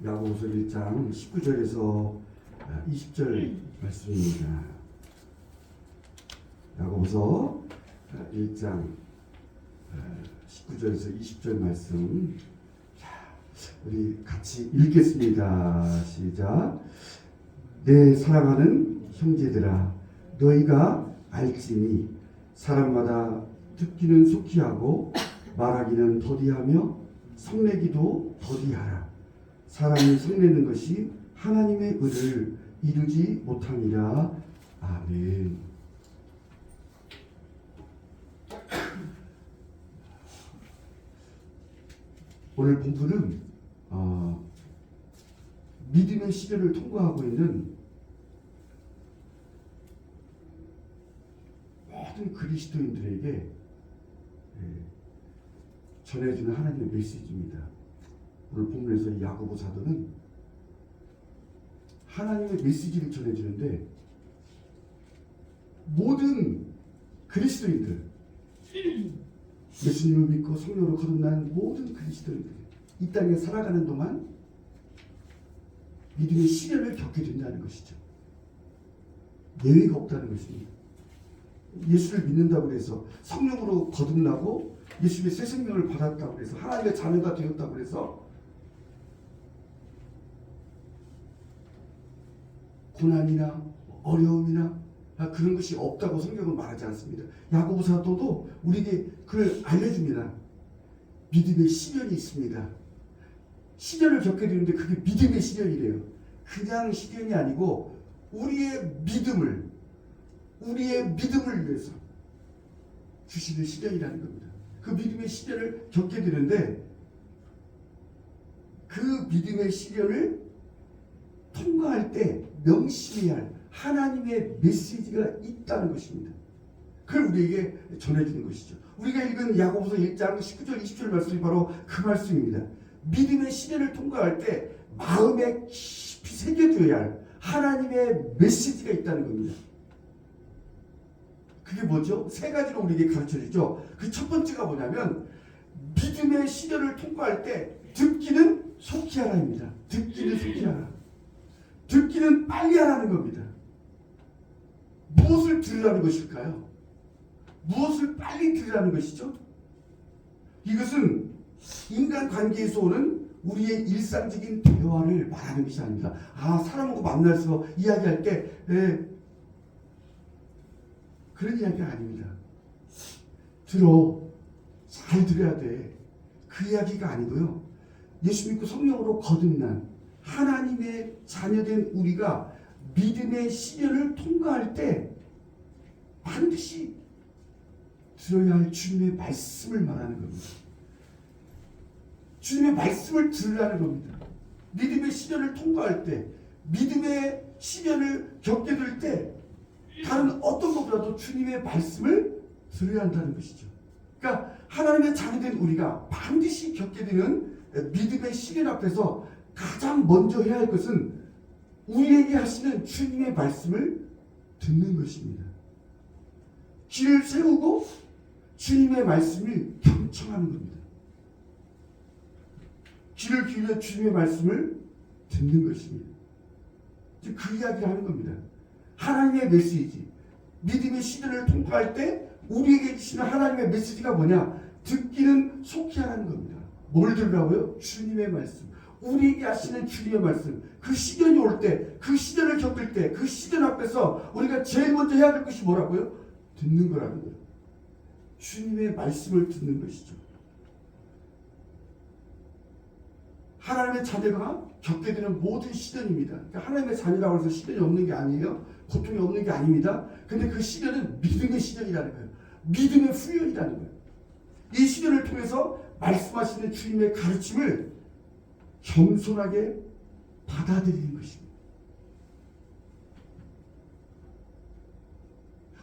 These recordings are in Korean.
야고보서 1장 19절에서 20절 말씀입니다. 야고보서 1장 19절에서 20절 말씀. 우리 같이 읽겠습니다. 시작. 내 사랑하는 형제들아, 너희가 알지니 사람마다 듣기는 속히 하고 말하기는 더디하며 성내기도 더디하라. 사람이 성내는 것이 하나님의 의를 이루지 못함이라. 아멘. 오늘 본문은 믿음의 시대를 통과하고 있는 모든 그리스도인들에게 전해주는 하나님의 메시지입니다. 오늘 본문에서 야고보 사도는 하나님의 메시지를 전해주는데 모든 그리스도인들, 예수님을 믿고 성령으로 거듭난 모든 그리스도인들, 이 땅에 살아가는 동안 믿음의 시련을 겪게 된다는 것이죠. 예외가 없다는 것입니다. 예수를 믿는다고 해서 성령으로 거듭나고 예수님의 새 생명을 받았다고 해서 하나님의 자녀가 되었다고 해서 고난이나 어려움이나 그런 것이 없다고 성경은 말하지 않습니다. 야고보 사도도 우리에게 그걸 알려줍니다. 믿음의 시련이 있습니다. 시련을 겪게 되는데 그게 믿음의 시련이래요. 그냥 시련이 아니고 우리의 믿음을 위해서 주시는 시련이라는 겁니다. 그 믿음의 시련을 겪게 되는데 그 믿음의 시련을 통과할 때 명심해야 할 하나님의 메시지가 있다는 것입니다. 그걸 우리에게 전해주는 것이죠. 우리가 읽은 야고보서 1장 19절 20절 말씀이 바로 그 말씀입니다. 믿음의 시련을 통과할 때 마음에 깊이 새겨둬야 할 하나님의 메시지가 있다는 겁니다. 그게 뭐죠? 세 가지로 우리에게 가르쳐주죠. 그 첫 번째가 뭐냐면 믿음의 시련을 통과할 때 듣기는 속히 하라입니다. 듣기는 속히 하라. 듣기는 빨리 하라는 겁니다. 무엇을 들으라는 것일까요? 무엇을 빨리 들으라는 것이죠? 이것은 인간관계에서 오는 우리의 일상적인 대화를 말하는 것이 아닙니다. 사람하고 만나서 이야기할 때 그런 이야기가 아닙니다. 잘 들어야 돼. 그 이야기가 아니고요. 예수 믿고 성령으로 거듭난 하나님의 자녀된 우리가 믿음의 시련을 통과할 때 반드시 들어야 할 주님의 말씀을 말하는 겁니다. 주님의 말씀을 들으라는 겁니다. 믿음의 시련을 통과할 때, 믿음의 시련을 겪게 될 때 다른 어떤 것보다도 주님의 말씀을 들어야 한다는 것이죠. 그러니까 하나님의 자녀된 우리가 반드시 겪게 되는 믿음의 시련 앞에서 가장 먼저 해야 할 것은 우리에게 하시는 주님의 말씀을 듣는 것입니다. 귀를 세우고 주님의 말씀을 경청하는 겁니다. 귀를 기울여 주님의 말씀을 듣는 것입니다. 그 이야기를 하는 겁니다. 하나님의 메시지, 믿음의 시련을 통과할 때 우리에게 주시는 하나님의 메시지가 뭐냐? 듣기는 속히 하라는 겁니다. 뭘 들으라고요? 주님의 말씀. 우리에게 하시는 주님의 말씀. 그 시련이 올 때, 그 시련을 겪을 때, 그 시련 앞에서 우리가 제일 먼저 해야 될 것이 뭐라고요? 듣는 거라는 거예요. 주님의 말씀을 듣는 것이죠. 하나님의 자녀가 겪게 되는 모든 시련입니다. 그러니까 하나님의 자녀라고 해서 시련이 없는 게 아니에요. 고통이 없는 게 아닙니다. 근데 그 시련은 믿음의 시련이라는 거예요. 믿음의 훈련이라는 거예요. 이 시련을 통해서 말씀하시는 주님의 가르침을 겸손하게 받아들이는 것입니다.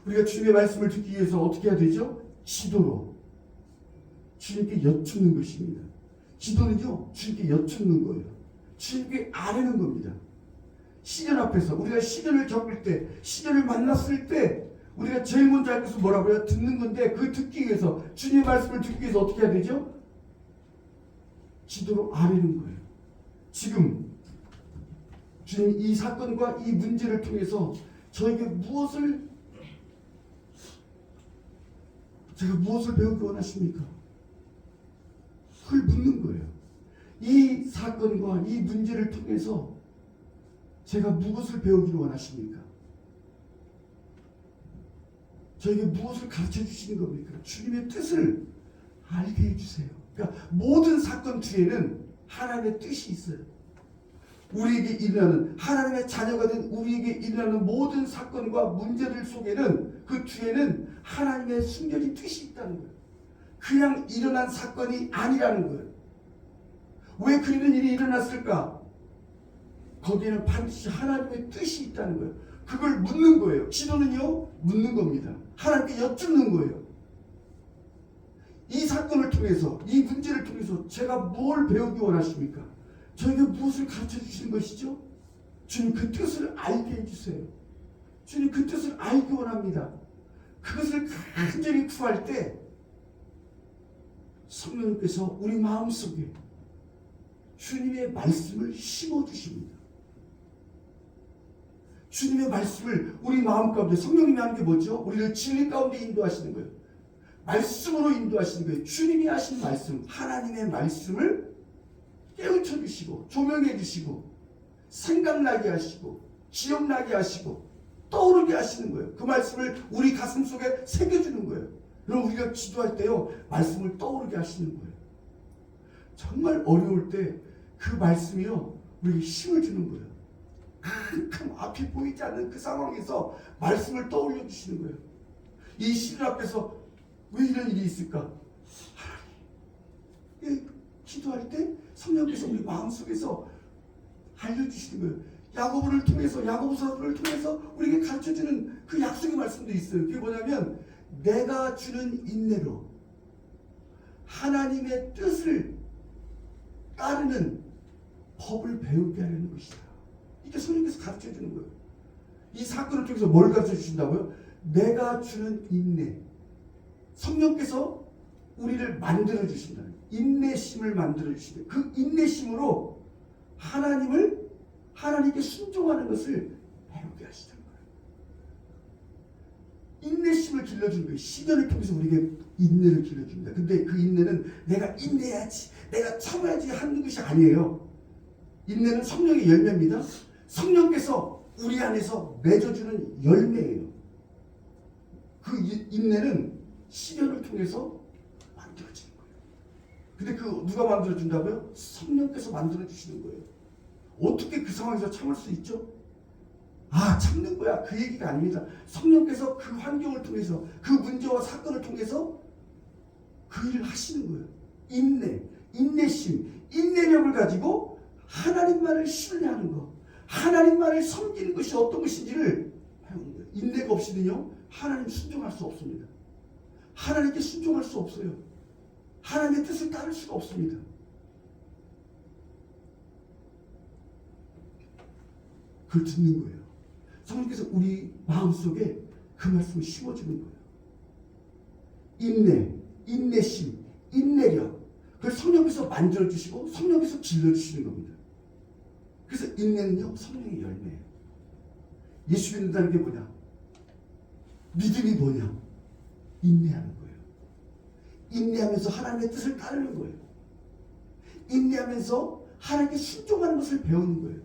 우리가 주님의 말씀을 듣기 위해서 어떻게 해야 되죠? 기도로 주님께 여쭙는 것입니다. 기도는요, 주님께 여쭙는 거예요. 주님께 아뢰는 겁니다. 시련 앞에서 우리가 시련을 겪을 때, 시련을 만났을 때 우리가 제일 먼저 할 것은 뭐라고요? 듣는 건데, 그 듣기 위해서, 주님의 말씀을 듣기 위해서 어떻게 해야 되죠? 기도로 아뢰는 거예요. 지금 주님, 이 사건과 이 문제를 통해서 제가 무엇을 배우기 원하십니까? 그걸 묻는 거예요. 이 사건과 이 문제를 통해서 제가 무엇을 배우기를 원하십니까? 저에게 무엇을 가르쳐 주시는 겁니까? 주님의 뜻을 알게 해주세요. 그러니까 모든 사건 뒤에는 하나님의 뜻이 있어요. 우리에게 일어나는, 하나님의 자녀가 된 우리에게 일어나는 모든 사건과 문제들 속에는, 그 뒤에는 하나님의 숨겨진 뜻이 있다는 거예요. 그냥 일어난 사건이 아니라는 거예요. 왜 그런 일이 일어났을까? 거기에는 반드시 하나님의 뜻이 있다는 거예요. 그걸 묻는 거예요. 기도는요, 묻는 겁니다. 하나님께 여쭙는 거예요. 이 사건을 통해서, 이 문제를 통해서 제가 뭘 배우기 원하십니까? 저에게 무엇을 가르쳐 주시는 것이죠? 주님, 그 뜻을 알게 해주세요. 주님, 그 뜻을 알기 원합니다. 그것을 간절히 구할 때 성령님께서 우리 마음속에 주님의 말씀을 심어주십니다. 주님의 말씀을 우리 마음 가운데, 성령님이 하는 게 뭐죠? 우리를 진리 가운데 인도하시는 거예요. 말씀으로 인도하시는 거예요. 주님이 하신 말씀, 하나님의 말씀을 깨우쳐 주시고, 조명해 주시고, 생각나게 하시고, 기억나게 하시고, 떠오르게 하시는 거예요. 그 말씀을 우리 가슴 속에 새겨주는 거예요. 그럼 우리가 기도할 때요, 말씀을 떠오르게 하시는 거예요. 정말 어려울 때 그 말씀이요, 우리에게 힘을 주는 거예요. 큰 앞이 보이지 않는 그 상황에서 말씀을 떠올려 주시는 거예요. 이 시를 앞에서 왜 이런 일이 있을까? 하나님, 기도할 때 성령께서 우리 마음속에서 알려주시는 거예요. 야고보를 통해서, 야고보서를 통해서 우리에게 가르쳐주는 그 약속의 말씀도 있어요. 그게 뭐냐면, 내가 주는 인내로 하나님의 뜻을 따르는 법을 배우게 하려는 것이다. 이게 성령께서 가르쳐주는 거예요. 이 사건을 통해서 뭘 가르쳐주신다고요? 내가 주는 인내. 성령께서 우리를 만들어주신다. 인내심을 만들어주신다. 그 인내심으로 하나님께 순종하는 것을 배우게 하시는 거예요. 인내심을 길러주는 거예요. 시련을 통해서 우리에게 인내를 길러줍니다. 근데 그 인내는 내가 인내해야지, 내가 참아야지 하는 것이 아니에요. 인내는 성령의 열매입니다. 성령께서 우리 안에서 맺어주는 열매예요. 그 인내는 시련을 통해서 만들어지는 거예요. 근데 그 누가 만들어준다고요? 성령께서 만들어주시는 거예요. 어떻게 그 상황에서 참을 수 있죠? 참는 거야, 그 얘기가 아닙니다. 성령께서 그 환경을 통해서, 그 문제와 사건을 통해서 그 일을 하시는 거예요. 인내심, 인내력을 가지고 하나님만을 신뢰하는 것, 하나님만을 섬기는 것이 어떤 것인지를 배우는 거예요. 인내가 없이는요, 하나님 순종할 수 없습니다. 하나님께 순종할 수 없어요. 하나님의 뜻을 따를 수가 없습니다. 그걸 듣는 거예요. 성령께서 우리 마음속에 그 말씀을 심어주는 거예요. 인내심, 인내력, 그걸 성령께서 만들어주시고 성령께서 길러주시는 겁니다. 그래서 인내는요, 성령의 열매예요. 예수 믿는다는 게 뭐냐? 믿음이 뭐냐? 인내하는 거예요. 인내하면서 하나님의 뜻을 따르는 거예요. 인내하면서 하나님께 순종하는 것을 배우는 거예요.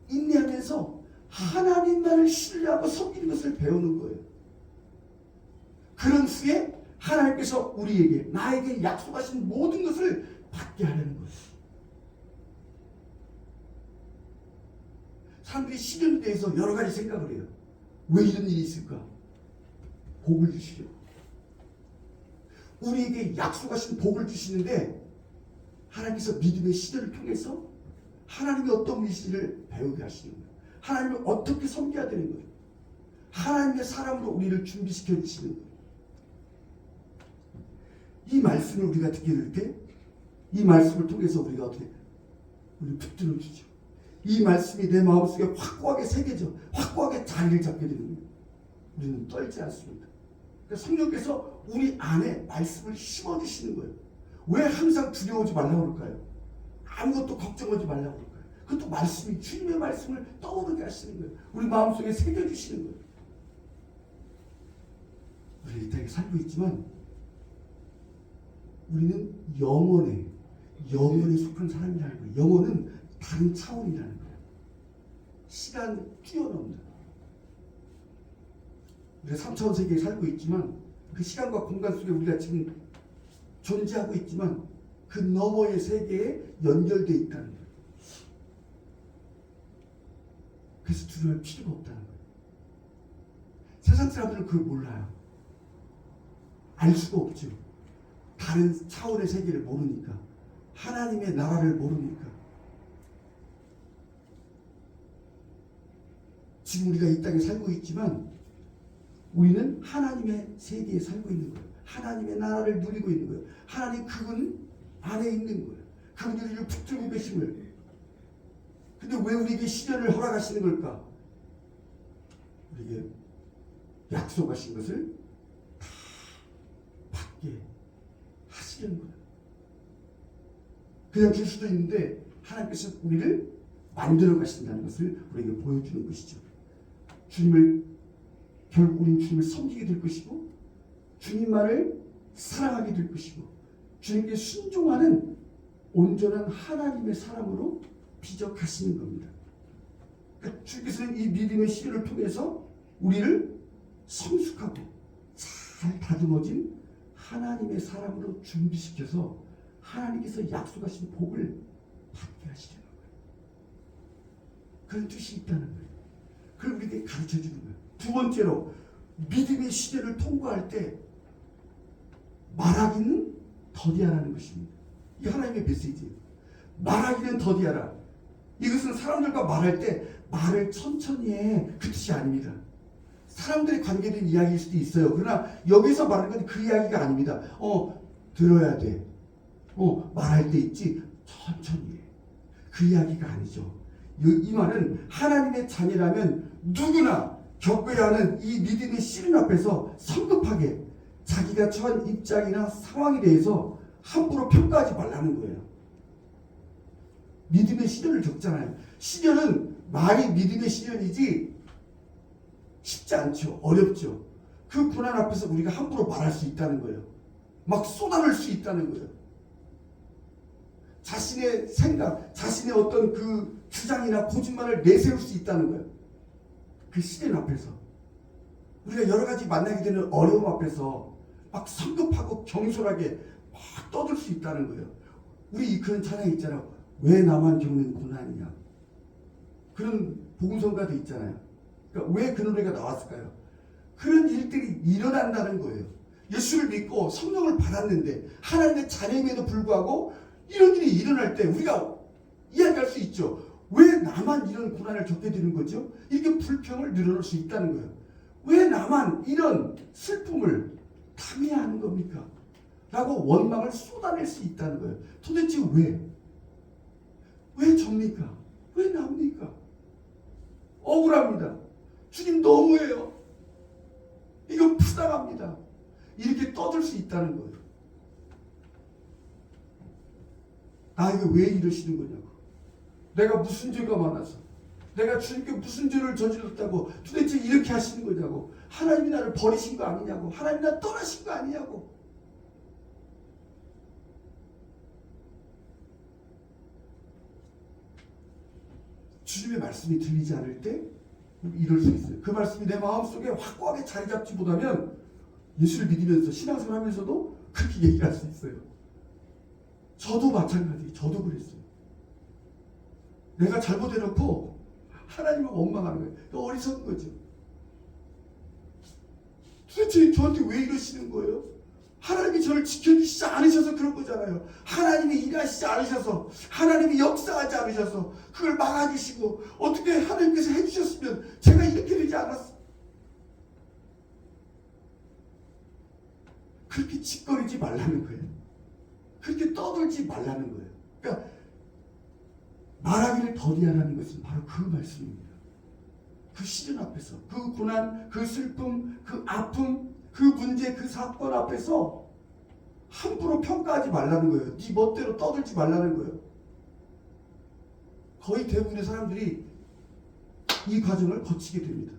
인내하면서 하나님만을 신뢰하고 섬기는 것을 배우는 거예요. 그런 후에 하나님께서 우리에게, 나에게 약속하신 모든 것을 받게 하려는 거예요. 사람들이 시련에 대해서 여러 가지 생각을 해요. 왜 이런 일이 있을까? 복을 주시려고. 우리에게 약속하신 복을 주시는데, 하나님께서 믿음의 시련을 통해서 하나님이 어떤 분이신지를 배우게 하시는 거예요. 하나님을 어떻게 섬겨야 되는 거예요. 하나님의 사람으로 우리를 준비시켜 주시는 거예요. 이 말씀을 우리가 듣게 될 때, 이 말씀을 통해서 우리가 어떻게, 우리를 붙들어 주죠. 이 말씀이 내 마음속에 확고하게 새겨져, 확고하게 자리를 잡게 되는 거예요. 우리는 떨지 않습니다. 그러니까 성령께서 우리 안에 말씀을 심어주시는 거예요. 왜 항상 두려워하지 말라고 그럴까요? 아무것도 걱정하지 말라고 그럴까요? 그것도 말씀이 주님의 말씀을 떠오르게 하시는 거예요. 우리 마음속에 새겨주시는 거예요. 우리 이 땅에 살고 있지만 우리는 영혼에 속한 사람이라는 거예요. 영혼은 다른 차원이라는 거예요. 시간을 뛰어넘는. 우리가 3차원 세계에 살고 있지만 그 시간과 공간 속에 우리가 지금 존재하고 있지만 그 너머의 세계에 연결되어 있다는 거예요. 그래서 두려울 필요가 없다는 거예요. 세상 사람들은 그걸 몰라요. 알 수가 없죠. 다른 차원의 세계를 모르니까. 하나님의 나라를 모르니까. 지금 우리가 이 땅에 살고 있지만 우리는 하나님의 세계에 살고 있는 거예요. 하나님의 나라를 누리고 있는 거예요. 하나님 그분 안에 있는 거예요. 그분이 우리를 붙들고 계심을. 근데 왜 우리에게 시련을 허락하시는 걸까? 우리에게 약속하신 것을 다 받게 하시려는 거예요. 그냥 줄 수도 있는데 하나님께서 우리를 만들어 가신다는 것을 우리에게 보여주는 것이죠. 주님을 결국 우리는 주님을 섬기게 될 것이고 주님만을 사랑하게 될 것이고 주님께 순종하는 온전한 하나님의 사람으로 빚어 가시는 겁니다. 그러니까 주께서는 이 믿음의 시련을 통해서 우리를 성숙하고 잘 다듬어진 하나님의 사람으로 준비시켜서 하나님께서 약속하신 복을 받게 하시려는 거예요. 그런 뜻이 있다는 거예요. 그걸 우리에게 가르쳐 주는 거예요. 두 번째로 믿음의 시대를 통과할 때 말하기는 더디하라는 것입니다. 이게 하나님의 메시지예요. 말하기는 더디하라. 이것은 사람들과 말할 때 말을 천천히 해. 그 뜻이 아닙니다. 사람들이 관계된 이야기일 수도 있어요. 그러나 여기서 말하는 건 그 이야기가 아닙니다. 들어야 돼. 말할 때 있지. 천천히 해. 그 이야기가 아니죠. 이 말은 하나님의 자녀라면 누구나 겪어야 하는 이 믿음의 시련 앞에서 성급하게 자기가 처한 입장이나 상황에 대해서 함부로 평가하지 말라는 거예요. 믿음의 시련을 겪잖아요. 시련은 말이 믿음의 시련이지 쉽지 않죠. 어렵죠. 그 고난 앞에서 우리가 함부로 말할 수 있다는 거예요. 막 쏟아낼 수 있다는 거예요. 자신의 생각, 자신의 어떤 그 주장이나 고집만을 내세울 수 있다는 거예요. 그 시련 앞에서. 우리가 여러 가지 만나게 되는 어려움 앞에서 막 성급하고 경솔하게 막 떠들 수 있다는 거예요. 우리 그런 찬양이 있잖아요. 왜 나만 겪는 고난이냐. 그런 복음성가도 있잖아요. 그러니까 왜 그 노래가 나왔을까요? 그런 일들이 일어난다는 거예요. 예수를 믿고 성령을 받았는데 하나님의 자녀임에도 불구하고 이런 일이 일어날 때 우리가 이야기할 수 있죠. 왜 나만 이런 고난을 겪게 되는 거죠? 이렇게 불평을 늘어놓을 수 있다는 거예요. 왜 나만 이런 슬픔을 당해야 하는 겁니까? 라고 원망을 쏟아낼 수 있다는 거예요. 도대체 왜? 왜 접니까? 왜 납니까? 억울합니다. 주님 너무해요. 이거 부당합니다. 이렇게 떠들 수 있다는 거예요. 나에게 왜 이러시는 거냐고. 내가 무슨 죄가 많아서, 내가 주님께 무슨 죄를 저질렀다고 도대체 이렇게 하시는 거냐고. 하나님이 나를 버리신 거 아니냐고. 하나님이 나를 떠나신 거 아니냐고. 주님의 말씀이 들리지 않을 때 이럴 수 있어요. 그 말씀이 내 마음속에 확고하게 자리 잡지 못하면 예수를 믿으면서 신앙생활 하면서도 그렇게 얘기할 수 있어요. 저도 마찬가지. 저도 그랬어요. 내가 잘못해놓고 하나님을 원망하는 거예요. 그러니까 어리석은 거죠. 도대체 저한테 왜 이러시는 거예요? 하나님이 저를 지켜주시지 않으셔서 그런 거잖아요. 하나님이 일하시지 않으셔서, 하나님이 역사하지 않으셔서 그걸 막아주시고 어떻게 하나님께서 해주셨으면 제가 이렇게 되지 않았어. 그렇게 짓거리지 말라는 거예요. 그렇게 떠들지 말라는 거예요. 그러니까 말하기를 더디하라는 것은 바로 그 말씀입니다. 그 시련 앞에서, 그 고난, 그 슬픔, 그 아픔, 그 문제, 그 사건 앞에서 함부로 평가하지 말라는 거예요. 네 멋대로 떠들지 말라는 거예요. 거의 대부분의 사람들이 이 과정을 거치게 됩니다.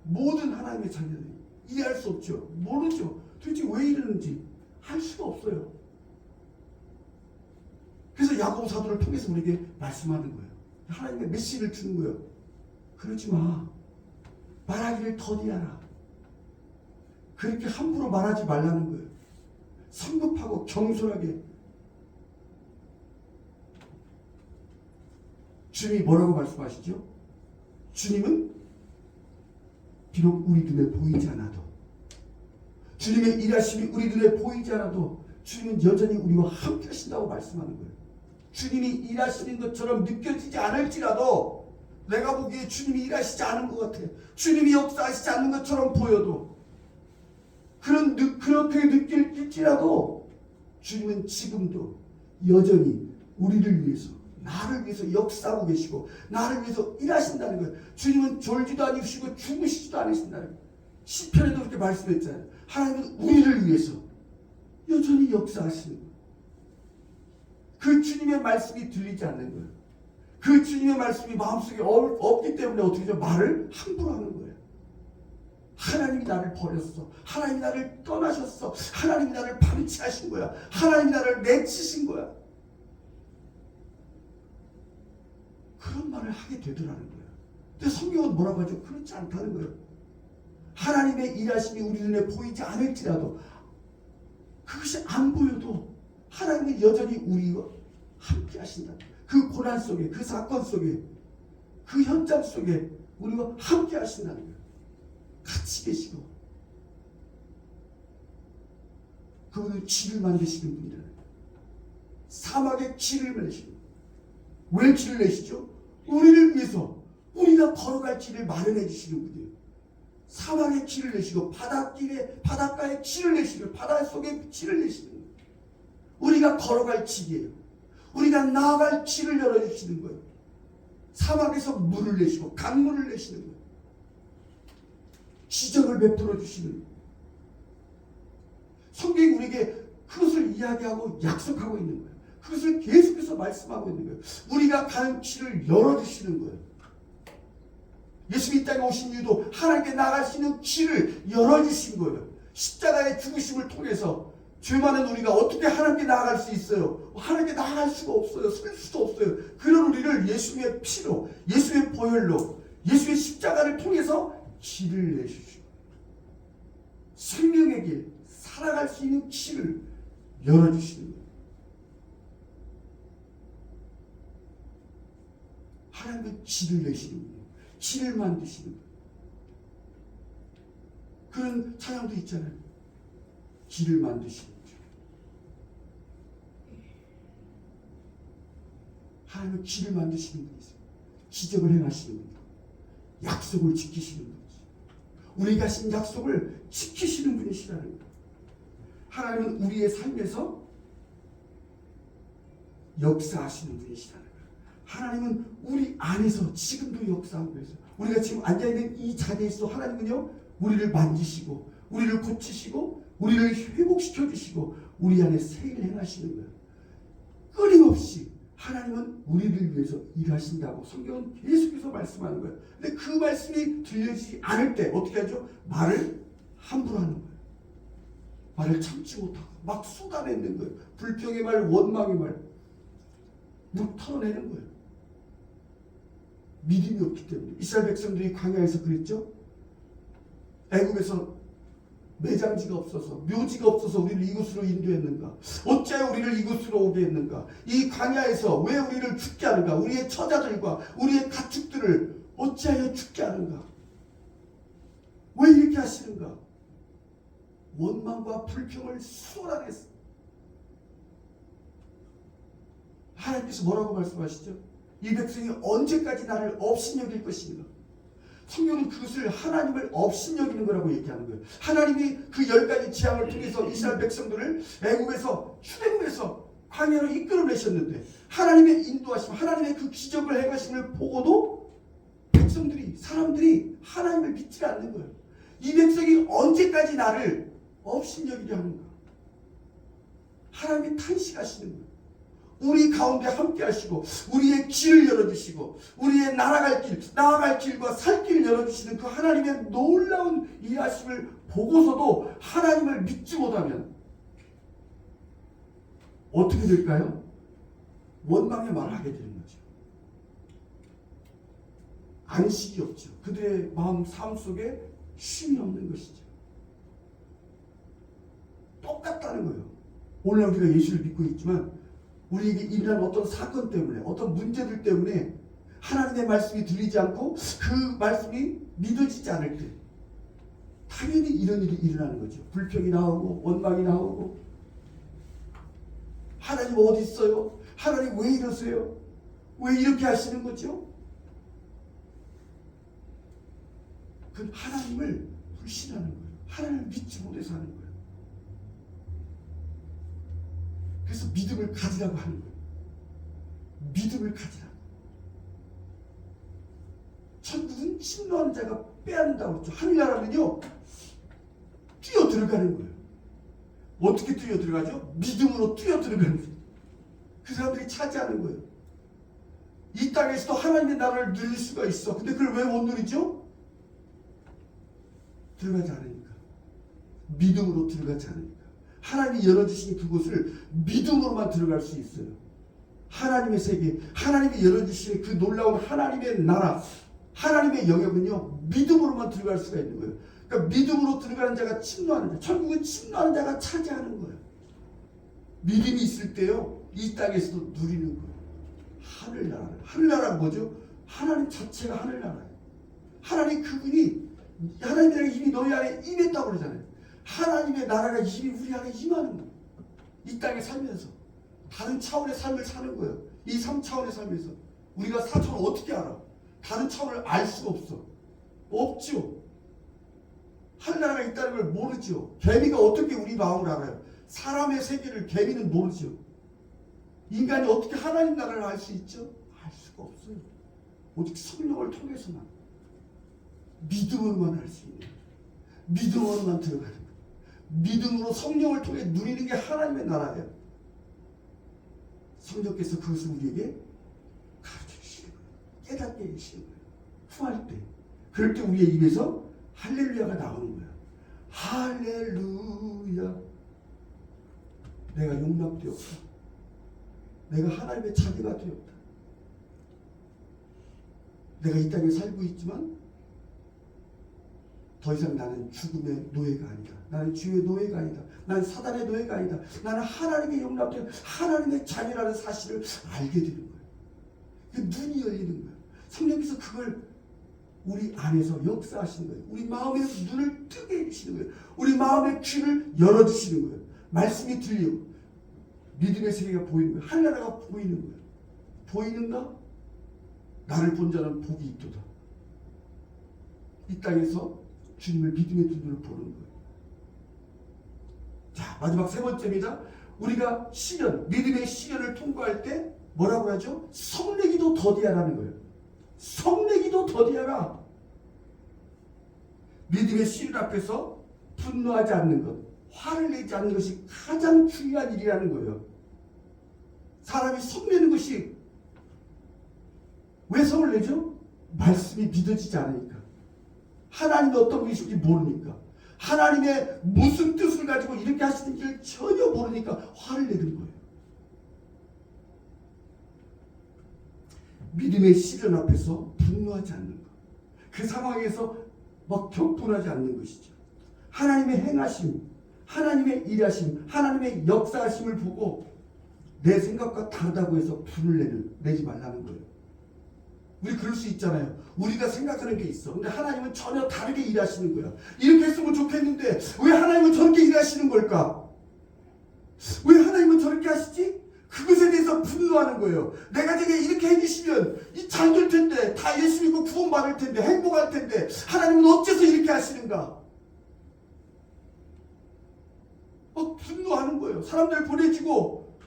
모든 하나님의 자녀들이 이해할 수 없죠. 모르죠. 도대체 왜 이러는지 할 수가 없어요. 그래서 야고보 사도를 통해서 우리에게 말씀하는 거예요. 하나님의 메시지를 주는 거예요. 그러지 마. 말하기를 더디하라. 그렇게 함부로 말하지 말라는 거예요. 성급하고 겸손하게. 주님이 뭐라고 말씀하시죠? 주님은 비록 우리 눈에 보이지 않아도, 주님의 일하심이 우리 눈에 보이지 않아도 주님은 여전히 우리와 함께 하신다고 말씀하는 거예요. 주님이 일하시는 것처럼 느껴지지 않을지라도, 내가 보기에 주님이 일하시지 않은 것 같아. 주님이 역사하시지 않는 것처럼 보여도, 그렇게 느낄지라도 주님은 지금도 여전히 우리를 위해서, 나를 위해서 역사하고 계시고 나를 위해서 일하신다는 거예요. 주님은 졸지도 않으시고 주무시지도 않으신다는 거예요. 시편에도 그렇게 말씀했잖아요. 하나님은 우리를 위해서 여전히 역사하시는 거예요. 그 주님의 말씀이 들리지 않는 거예요. 그 주님의 말씀이 마음속에 없기 때문에 어떻게 죠? 말을 함부로 하는 거예요. 하나님이 나를 버렸어. 하나님이 나를 떠나셨어. 하나님이 나를 방치하신 거야. 하나님이 나를 내치신 거야. 그런 말을 하게 되더라는 거예요. 근데 성경은 뭐라고 하죠? 그렇지 않다는 거예요. 하나님의 일하심이 우리 눈에 보이지 않을지라도, 그것이 안 보여도 하나님은 여전히 우리와 함께 하신다. 그 고난 속에, 그 사건 속에, 그 현장 속에 우리와 함께 하신다는 거예요. 같이 계시고. 그분은 길을 만드시는 분이라는 거예요. 사막에 길을 내시는 거예요. 왜 길을 내시죠? 우리를 위해서, 우리가 걸어갈 길을 마련해 주시는 분이에요. 사막에 길을 내시고 바닷가에 길을 내시고 바닷속에 길을 내시는 거예요. 우리가 걸어갈 길이에요. 우리가 나아갈 길을 열어주시는 거예요. 사막에서 물을 내시고 강물을 내시는 거예요. 기적을 베풀어 주시는 거예요. 성경이 우리에게 그것을 이야기하고 약속하고 있는 거예요. 그것을 계속해서 말씀하고 있는 거예요. 우리가 가는 길을 열어주시는 거예요. 예수님이 이 땅에 오신 이유도 하나님께 나갈 수 있는 길을 열어주신 거예요. 십자가의 죽으심을 통해서 죄 많은 우리가 어떻게 하나님께 나아갈 수 있어요? 하나님께 나아갈 수가 없어요. 설 수도 없어요. 그런 우리를 예수님의 피로, 예수의 보혈로, 예수의 십자가를 통해서 길을 내주시고 생명의 길, 살아갈 수 있는 길을 열어주시는 거예요. 하나님은 길을 내시는 거예요. 길을 만드시는 거예요. 그런 찬양도 있잖아요. 길을 만드시는 주. 하나님은 길을 만드시는 분이세요. 기적을 행하시는 분이세요. 약속을 지키시는 분이세요. 우리가 하신 약속을 지키시는 분이시라는 거예요. 하나님은 우리의 삶에서 역사하시는 분이시라는 거예요. 하나님은 우리 안에서 지금도 역사하고 계세요. 우리가 지금 앉아있는 이 자리에서 하나님은요, 우리를 만지시고 우리를 고치시고 우리를 회복시켜 주시고 우리 안에 새 일을 행하시는 거예요. 끊임없이 하나님은 우리를 위해서 일하신다고 성경은 계속해서 말씀하는 거예요. 근데 그 말씀이 들려지지 않을 때 어떻게 하죠? 말을 함부로 하는 거예요. 말을 참지 못하고 막 쏟아내는 거예요. 불평의 말, 원망의 말 막 털어내는 거예요. 믿음이 없기 때문에. 이스라엘 백성들이 광야에서 그랬죠. 애굽에서 매장지가 없어서, 묘지가 없어서 우리를 이곳으로 인도했는가? 어찌하여 우리를 이곳으로 오게 했는가? 이 광야에서 왜 우리를 죽게 하는가? 우리의 처자들과 우리의 가축들을 어찌하여 죽게 하는가? 왜 이렇게 하시는가? 원망과 불평을 쏟아냈어. 하나님께서 뭐라고 말씀하시죠? 이 백성이 언제까지 나를 업신여길 것인가? 성경은 그것을 하나님을 업신여기는 거라고 얘기하는 거예요. 하나님이 그 10가지 재앙을 통해서 이스라엘 백성들을 애굽에서, 출애굽에서 광야로 이끌어내셨는데 하나님의 인도하심, 하나님의 그 기적을 행하심을 보고도 백성들이, 사람들이 하나님을 믿지 않는 거예요. 이 백성이 언제까지 나를 업신여기게 하는가? 하나님이 탄식하시는 거예요. 우리 가운데 함께 하시고 우리의 길을 열어주시고 우리의 나아갈 길과 살 길을 열어주시는 그 하나님의 놀라운 일하심을 보고서도 하나님을 믿지 못하면 어떻게 될까요? 원망의 말을 하게 되는 거죠. 안식이 없죠. 그들의 마음 삶 속에 쉼이 없는 것이죠. 똑같다는 거예요. 오늘 우리가 예수를 믿고 있지만 우리에게 일어난 어떤 사건 때문에 어떤 문제들 때문에 하나님의 말씀이 들리지 않고 그 말씀이 믿어지지 않을 때 당연히 이런 일이 일어나는 거죠. 불평이 나오고 원망이 나오고 하나님 어디 있어요? 하나님 왜 이러세요? 왜 이렇게 하시는 거죠? 그 하나님을 불신하는 거예요. 하나님을 믿지 못해서 하는 거예요. 그래서 믿음을 가지라고 하는 거예요. 믿음을 가지라고. 천국은 침노하는 자가 빼앗는다고 그랬죠. 하늘나라는요 뛰어 들어가는 거예요. 어떻게 뛰어 들어가죠? 믿음으로 뛰어 들어가는 거예요. 그 사람들이 차지하는 거예요. 이 땅에서도 하나님의 나라를 누릴 수가 있어. 근데 그걸 왜 못 누리죠? 들어가지 않으니까. 믿음으로 들어가지 않으니까. 하나님이 열어주신 그곳을 믿음으로만 들어갈 수 있어요. 하나님의 세계, 하나님이 열어주신 그 놀라운 하나님의 나라, 하나님의 영역은요 믿음으로만 들어갈 수가 있는 거예요. 그러니까 믿음으로 들어가는 자가 침노하는 자, 천국은 침노하는 자가 차지하는 거예요. 믿음이 있을 때요 이 땅에서도 누리는 거예요. 하늘나라를. 하늘나라가 뭐죠? 하나님 자체가 하늘나라예요. 하나님 그분이 하나님의 나라가 이미 너희 안에 임했다고 그러잖아요. 하나님의 나라가 이미 우리 안에 임하는 거예요. 이 땅에 살면서 다른 차원의 삶을 사는 거예요. 이 3차원의 삶에서 우리가 4차원을 어떻게 알아? 다른 차원을 알 수가 없죠. 하늘나라가 있다는 걸 모르죠. 개미가 어떻게 우리 마음을 알아요? 사람의 세계를 개미는 모르죠. 인간이 어떻게 하나님 나라를 알 수 있죠? 알 수가 없어요. 오직 성령을 통해서만 믿음으로만 알 수 있는 거예요. 믿음으로만 들어가는 거예요. 믿음으로 성령을 통해 누리는 게 하나님의 나라예요. 성령께서 그것을 우리에게 가르쳐 주시는 거예요. 깨닫게 해주시는 거예요. 후할 때. 그럴 때 우리의 입에서 할렐루야가 나오는 거예요. 할렐루야. 내가 용납되었다. 내가 하나님의 자녀가 되었다. 내가 이 땅에 살고 있지만 더 이상 나는 죽음의 노예가 아니다. 나는 죄의 노예가 아니다. 나는 사단의 노예가 아니다. 나는 하나님의 용납된 하나님의 자녀라는 사실을 알게 되는 거예요. 그 눈이 열리는 거예요. 성령께서 그걸 우리 안에서 역사하시는 거예요. 우리 마음에서 눈을 뜨게 해주시는 거예요. 우리 마음의 귀를 열어주시는 거예요. 말씀이 들리고 믿음의 세계가 보이는 거예요. 하늘나라가 보이는 거예요. 보이는가? 나를 본 자는 복이 있도다. 이 땅에서 주님을 믿음의 눈으로 보는 거예요. 자, 마지막 세 번째입니다. 우리가 시련, 믿음의 시련을 통과할 때 뭐라고 하죠? 성내기도 더디하라는 거예요. 성내기도 더디하라. 믿음의 시련 앞에서 분노하지 않는 것, 화를 내지 않는 것이 가장 중요한 일이라는 거예요. 사람이 성내는 것이 왜 성을 내죠? 말씀이 믿어지지 않으니까. 하나님이 어떤 분이실지 모르니까. 하나님의 무슨 뜻을 가지고 이렇게 하시는지를 전혀 모르니까 화를 내는 거예요. 믿음의 시련 앞에서 분노하지 않는 것. 그 상황에서 막 격분하지 않는 것이죠. 하나님의 행하심, 하나님의 일하심, 하나님의 역사하심을 보고 내 생각과 다르다고 해서 분을 내지 말라는 거예요. 우리 그럴 수 있잖아요. 우리가 생각하는 게 있어. 근데 하나님은 전혀 다르게 일하시는 거야. 이렇게 했으면 좋겠는데 왜 하나님은 저렇게 일하시는 걸까? 왜 하나님은 저렇게 하시지? 그것에 대해서 분노하는 거예요. 내가 되게 이렇게 해주시면 잘 될 텐데, 다 예수 믿고 구원받을 텐데, 행복할 텐데 하나님은 어째서 이렇게 하시는가? 분노하는 거예요. 사람들 보내주고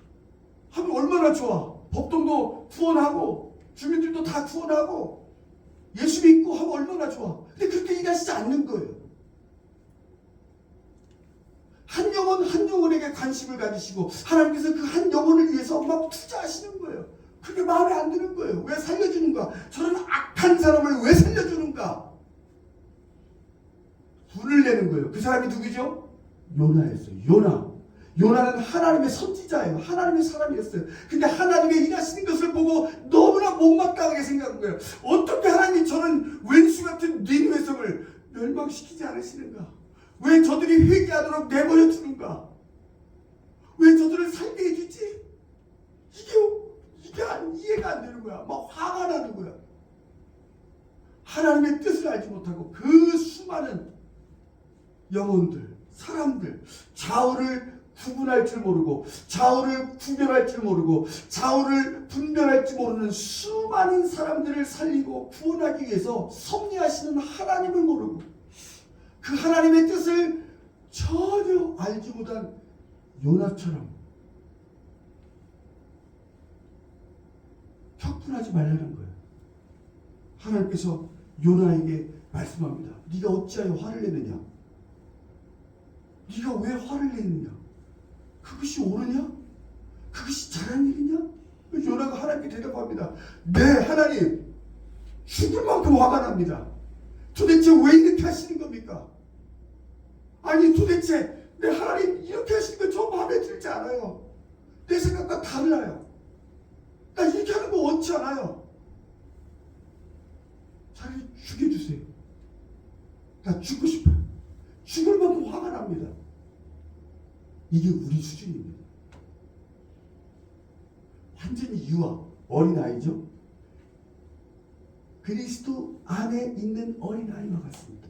하면 얼마나 좋아. 법동도 구원하고 주민들도 다 구원하고 예수 믿고 하면 얼마나 좋아. 근데 그렇게 일하시지 않는 거예요. 한 영혼 한 영혼에게 관심을 가지시고 하나님께서 그 한 영혼을 위해서 막 투자하시는 거예요. 그게 마음에 안 드는 거예요. 왜 살려주는가? 저런 악한 사람을 왜 살려주는가? 분을 내는 거예요. 그 사람이 누구죠? 요나였어요. 요나는 하나님의 선지자예요. 하나님의 사람이었어요. 근데 하나님의 일하시는 것을 보고 너무나 못마땅하게 생각한 거예요. 어떻게 하나님이 저는 왼수 같은 니느웨 성을 멸망시키지 않으시는가? 왜 저들이 회개하도록 내버려 두는가? 왜 저들을 살게 해주지? 이게 이해가 안 되는 거야. 막 화가 나는 거야. 하나님의 뜻을 알지 못하고 그 수많은 영혼들, 사람들, 좌우를 구분할 줄 모르고 좌우를 구별할 줄 모르고 좌우를 분별할 줄 모르는 수많은 사람들을 살리고 구원하기 위해서 섭리하시는 하나님을 모르고 그 하나님의 뜻을 전혀 알지 못한 요나처럼 격분하지 말라는 거예요. 하나님께서 요나에게 말씀합니다. 네가 어찌하여 화를 내느냐? 네가 왜 화를 내느냐? 그것이 옳으냐? 그것이 잘한 일이냐? 요나가 하나님께 대답합니다. 네, 하나님, 죽을 만큼 화가 납니다. 도대체 왜 이렇게 하시는 겁니까? 아니 도대체 내 하나님 이렇게 하시는 거 저 마음에 들지 않아요. 내 생각과 달라요. 나 이렇게 하는 거 원치 않아요. 차라리 죽여주세요. 나 죽고 싶어요. 죽을 만큼 화가 납니다. 이게 우리 수준입니다. 완전히 유아, 어린아이죠. 그리스도 안에 있는 어린아이와 같습니다.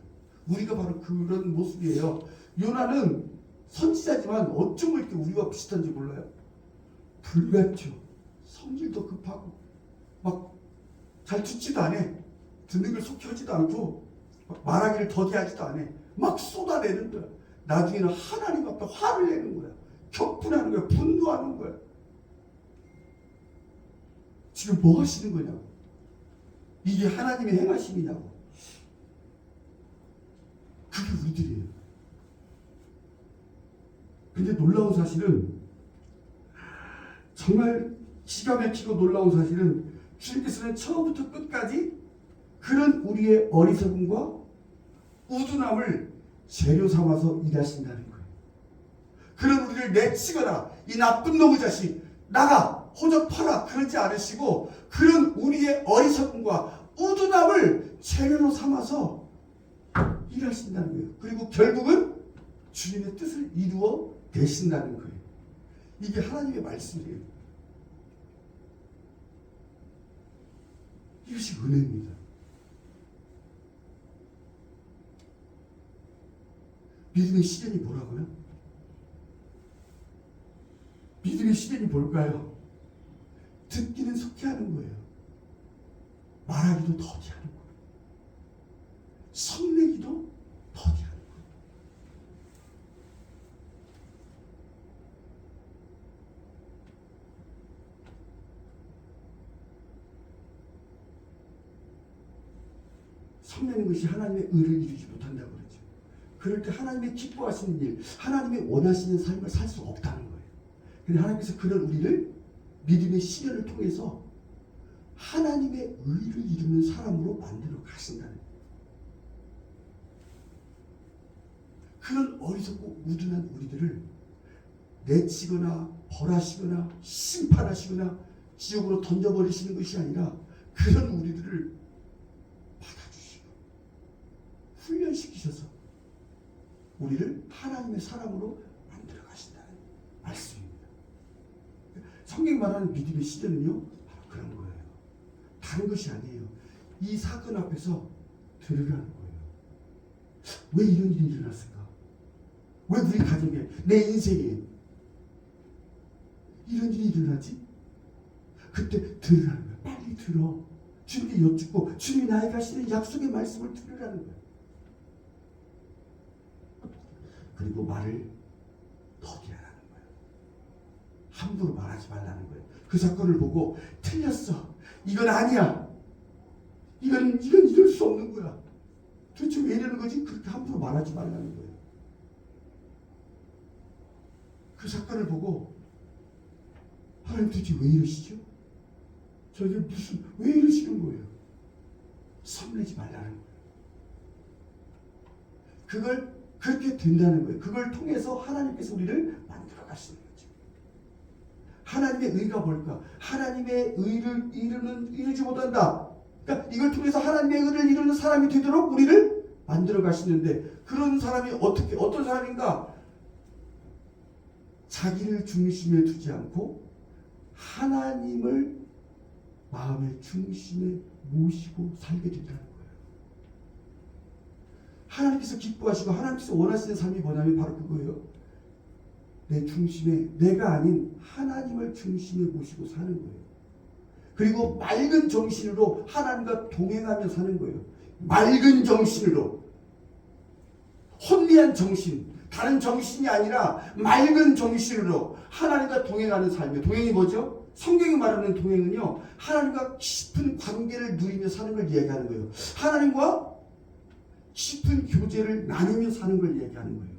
우리가 바로 그런 모습이에요. 요나는 선지자지만 어쩜 이렇게 우리와 비슷한지 몰라요. 불같죠. 성질도 급하고 막 잘 듣지도 않아. 듣는 걸 속히 하지도 않고 말하기를 더디하지도 않아. 막 쏟아내는 거야. 나중에는 하나님 앞에 화를 내는 거야. 격분하는 거야. 분노하는 거야. 지금 뭐 하시는 거냐고. 이게 하나님의 행하심이냐고. 그게 우리들이에요. 근데 놀라운 사실은 정말 기가 막히고 놀라운 사실은 주님께서는 처음부터 끝까지 그런 우리의 어리석음과 우둔함을 재료 삼아서 일하신다는 거예요. 그런 우리를 내치거나 이 나쁜 놈의 자식 나가 호접하라 그러지 않으시고 그런 우리의 어리석음과 우둔함을 재료로 삼아서 일하신다는 거예요. 그리고 결국은 주님의 뜻을 이루어 되신다는 거예요. 이게 하나님의 말씀이에요. 이것이 은혜입니다. 믿음의 시련이 뭐라고요? 믿음의 시련이 뭘까요? 듣기는 속히 하는 거예요. 말하기도 더디하는 거예요. 성내기도 더디하는 거예요. 성내는 것이 하나님의 의를 이루지 못한다고 그러죠. 그럴 때 하나님의 기뻐하시는 일, 하나님의 원하시는 삶을 살 수 없다는 거예요. 그런데 하나님께서 그런 우리를 믿음의 시련을 통해서 하나님의 의를 이루는 사람으로 만들어 가신다는 거예요. 그런 어리석고 우둔한 우리들을 내치거나 벌하시거나 심판하시거나 지옥으로 던져버리시는 것이 아니라 그런 우리들을 받아주시고 훈련시키셔서 우리를 하나님의 사람으로 만들어 가신다는 말씀입니다. 성경이 말하는 믿음의 시련은요 바로 그런 거예요. 다른 것이 아니에요. 이 사건 앞에서 들으라는 거예요. 왜 이런 일이 일어났을까? 왜 우리 가정에, 내 인생에 이런 일이 일어나지? 그때 들으라는 거야. 빨리 들어. 주님께 여쭙고 주님이 나에게 하시는 약속의 말씀을 들으라는 거야. 그리고 말을 더디하라는 거야. 함부로 말하지 말라는 거야. 그 사건을 보고 틀렸어. 이건 아니야. 이건 이럴 수 없는 거야. 도대체 왜 이러는 거지? 그렇게 함부로 말하지 말라는 거예요. 그 사건을 보고 하나님 도대체 왜 이러시죠? 저게 무슨 왜 이러시는 거예요? 성내지 말라는 거예요. 그걸 그렇게 된다는 거예요. 그걸 통해서 하나님께서 우리를 만들어 가시는 거죠. 하나님의 의가 뭘까? 하나님의 의를 이루지 못한다. 그러니까 이걸 통해서 하나님의 의를 이루는 사람이 되도록 우리를 만들어 가시는데, 그런 사람이 어떤 사람인가? 자기를 중심에 두지 않고 하나님을 마음의 중심에 모시고 살게 된다는 거예요. 하나님께서 기뻐하시고 하나님께서 원하시는 삶이 뭐냐면 바로 그거예요. 내 중심에, 내가 아닌 하나님을 중심에 모시고 사는 거예요. 그리고 맑은 정신으로 하나님과 동행하며 사는 거예요. 맑은 정신으로, 혼미한 정신, 다른 정신이 아니라 맑은 정신으로 하나님과 동행하는 삶이에요. 동행이 뭐죠? 성경이 말하는 동행은요, 하나님과 깊은 관계를 누리며 사는 걸 이야기하는 거예요. 하나님과 깊은 교제를 나누며 사는 걸 이야기하는 거예요.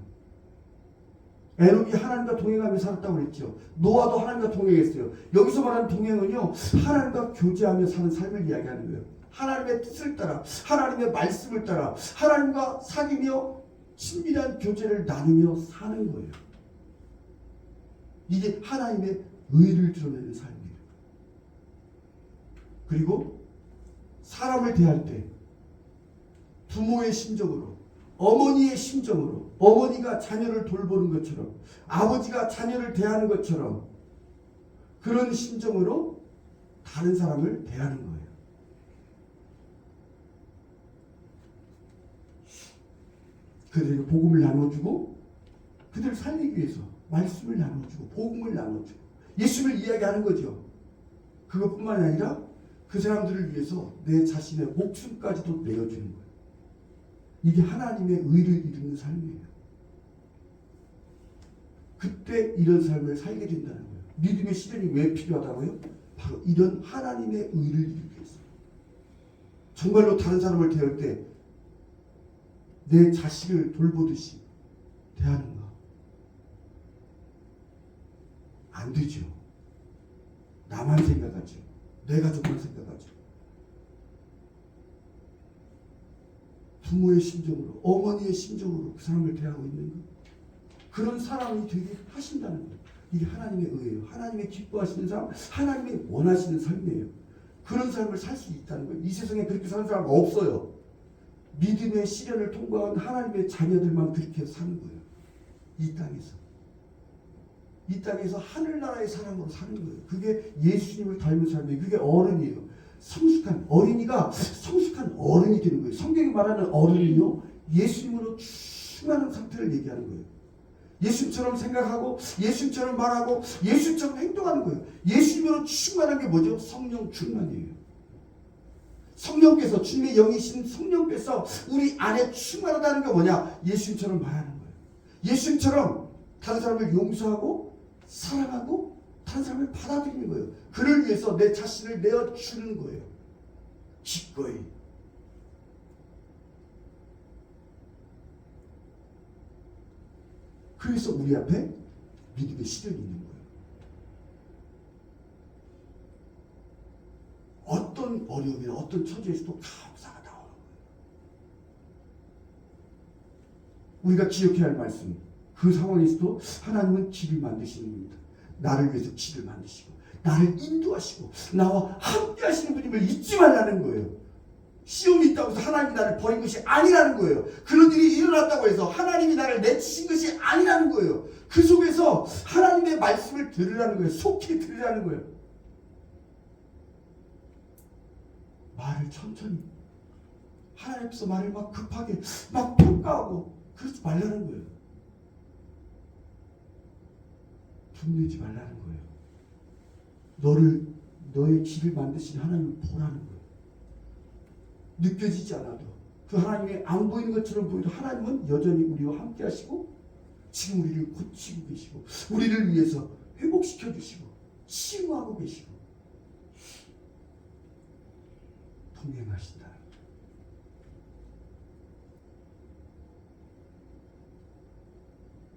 에녹이 하나님과 동행하며 살았다고 그랬죠. 노아도 하나님과 동행했어요. 여기서 말하는 동행은요, 하나님과 교제하며 사는 삶을 이야기하는 거예요. 하나님의 뜻을 따라, 하나님의 말씀을 따라 하나님과 사귀며 친밀한 교제를 나누며 사는 거예요. 이게 하나님의 의를 드러내는 삶이에요. 그리고 사람을 대할 때 부모의 심정으로, 어머니의 심정으로, 어머니가 자녀를 돌보는 것처럼, 아버지가 자녀를 대하는 것처럼 그런 심정으로 다른 사람을 대하는 거예요. 그들에게 복음을 나눠주고, 그들을 살리기 위해서 말씀을 나눠주고 복음을 나눠주고 예수를 이야기하는 거죠. 그것뿐만 아니라 그 사람들을 위해서 내 자신의 목숨까지도 내어주는 거예요. 이게 하나님의 의를 이루는 삶이에요. 그때 이런 삶을 살게 된다는 거예요. 믿음의 시련이 왜 필요하다고요? 바로 이런 하나님의 의를 이루기 위해서. 정말로 다른 사람을 대할 때 내 자식을 돌보듯이 대하는가? 안 되죠. 나만 생각하죠. 내 가족만 생각하죠. 부모의 심정으로, 어머니의 심정으로 그 사람을 대하고 있는가? 그런 사람이 되게 하신다는 거예요. 이게 하나님의 의예요. 하나님의 기뻐하시는 삶, 하나님의 원하시는 삶이에요. 그런 삶을 살 수 있다는 거예요. 이 세상에 그렇게 사는 사람 없어요. 믿음의 시련을 통과한 하나님의 자녀들만 그렇게 사는 거예요. 이 땅에서. 이 땅에서 하늘나라의 사람으로 사는 거예요. 그게 예수님을 닮은 삶이에요. 그게 어른이에요. 성숙한 어린이가 성숙한 어른이 되는 거예요. 성경이 말하는 어른이요, 예수님으로 충만한 상태를 얘기하는 거예요. 예수님처럼 생각하고 예수님처럼 말하고 예수님처럼 행동하는 거예요. 예수님으로 충만한 게 뭐죠? 성령 충만이에요. 성령께서, 주님의 영이신 성령께서 우리 안에 충만하다는 게 뭐냐? 예수님처럼 말하는 거예요. 예수님처럼 다른 사람을 용서하고 사랑하고 다른 사람을 받아들이는 거예요. 그를 위해서 내 자신을 내어주는 거예요. 기꺼이. 그래서 우리 앞에 믿음의 시련이 있는 거예요. 어떤 어려움이나 어떤 처지에서도 감사가 나오는 거예요. 우리가 기억해야 할 말씀, 그 상황에서도 하나님은 길을 만드시는 분입니다. 나를 위해서 길을 만드시고 나를 인도하시고 나와 함께 하시는 분임을 잊지 말라는 거예요. 시험이 있다고 해서 하나님이 나를 버린 것이 아니라는 거예요. 그런 일이 일어났다고 해서 하나님이 나를 내치신 것이 아니라는 거예요. 그 속에서 하나님의 말씀을 들으라는 거예요. 속히 들으라는 거예요. 말을 천천히, 하나님 앞에서 말을 막 급하게 막 평가하고 그러지 말라는 거예요. 분내지 말라는 거예요. 너의 길을 만드신 하나님을 보라는 거예요. 느껴지지 않아도, 그 하나님이 안 보이는 것처럼 보여도 하나님은 여전히 우리와 함께 하시고 지금 우리를 고치고 계시고 우리를 위해서 회복시켜 주시고 치유하고 계시고 동행하신다.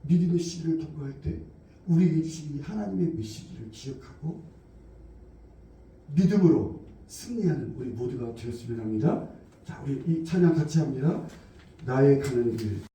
믿음의 시기를 통과할 때 우리에게 주신 이 하나님의 메시지를 기억하고 믿음으로 승리하는 우리 모두가 되었으면 합니다. 자, 우리 이 찬양 같이 합니다. 나의 가는 길.